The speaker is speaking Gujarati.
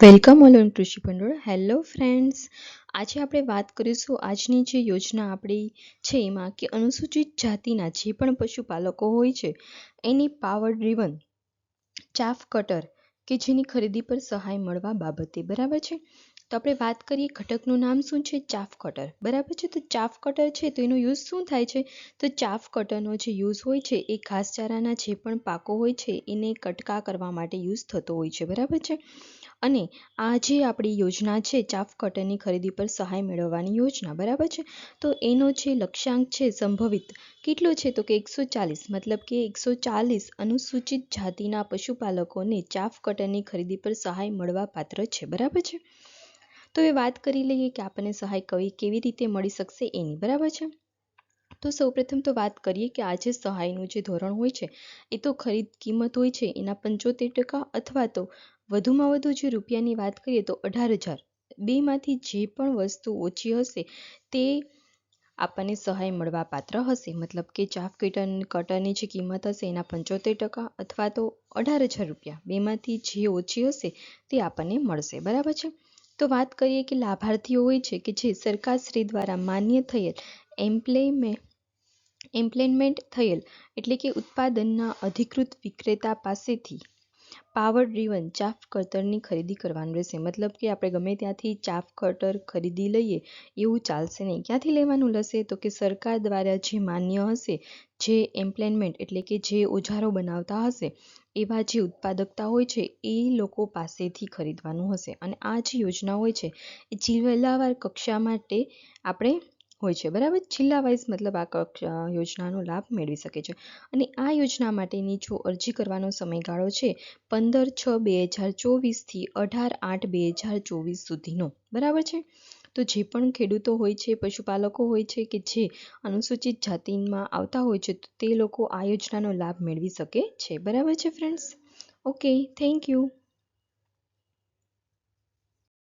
વેલકમ ઓલ ઓન કૃષિ ભંડોળ. હેલો ફ્રેન્ડ્સ, આજે આપણે વાત કરીશું આજની જે યોજના આપણી છે એમાં કે અનુસૂચિત જાતિના જે પણ પશુપાલકો હોય છે એની પાવર ડ્રીવન ચાફ કટર કે જેની ખરીદી પર સહાય મળવા બાબતે. બરાબર છે, તો આપણે વાત કરીએ ઘટકનું નામ શું છે? Chaff cutter. બરાબર છે, તો ચાફ કટર છે તો એનો યુઝ શું થાય છે? તો ચાફ કટરનો જે યુઝ હોય છે એ ઘાસચારાના જે પણ પાકો હોય છે એને કટકા કરવા માટે યુઝ થતો હોય છે. બરાબર છે, અને આ જે આપણી યોજના છે ચાફ કટરની ખરીદી પર સહાય મેળવવાની યોજના. બરાબર છે, તો એનો જે લક્ષ્યાંક છે સંભવિત કેટલો છે? તો કે 140, મતલબ કે 140 અનુસૂચિત જાતિના પશુપાલકોને ચાફ કટરની ખરીદી પર સહાય મળવા પાત્ર છે. બરાબર છે, તો એ વાત કરી લઈએ કે આપણને સહાય કેવી રીતે મળી શકશે એની. બરાબર છે, તો સૌપ્રથમ તો વાત કરીએ કે આ જે સહાયનું જે ધોરણ હોય છે એ તો ખરીદ કિંમત હોય છે એના 75% અથવા તો વધુમાં વધુ જે રૂપિયાની વાત કરીએ તો 18,000. બેમાંથી જે પણ વસ્તુ ઓછી હશે તે આપણને સહાય મળવા પાત્ર હશે. મતલબ કે ચાફ કટરની જે કિંમત હશે એના 75% અથવા તો 18,000 રૂપિયા, બેમાંથી જે ઓછી હશે તે આપણને મળશે. બરાબર છે, તો વાત કરીએ કે લાભાર્થીઓ હોય છે કે જે સરકારશ્રી દ્વારા માન્ય થયેલ ઇમ્પ્લિમેન્ટ થયેલ એટલે કે ઉત્પાદનના અધિકૃત વિક્રેતા પાસેથી પાવર ડ્રીવન ચાફ કટરની ખરીદી કરવાનું રહેશે. મતલબ કે આપણે ગમે ત્યાંથી ચાફ કટર ખરીદી લઈએ એવું ચાલશે નહીં. ક્યાંથી લેવાનું રહેશે? તો કે સરકાર દ્વારા જે માન્ય હશે, જે ઇમ્પ્લિમેન્ટ એટલે કે જે ઓજારો બનાવતા હશે એવા જે ઉત્પાદકતા હોય છે એ લોકો પાસેથી ખરીદવાનું હશે. અને આ જે યોજના હોય છે એ જિલ્લાવાર કક્ષા માટે આપણે હોય છે. બરાબર, જિલ્લા વાઇઝ મતલબ આ યોજનાનો લાભ મેળવી શકે છે. અને આ યોજના માટેની જો અરજી કરવાનો સમયગાળો છે 15/6/2024 થી 18/8/2024 સુધીનો. બરાબર છે, તો જે પણ ખેડૂતો હોય છે, પશુપાલકો હોય છે કે જે અનુસૂચિત જાતિમાં આવતા હોય છે તો તે લોકો આ યોજનાનો લાભ મેળવી શકે છે. બરાબર છે ફ્રેન્ડ્સ, ઓકે, થેન્ક યુ.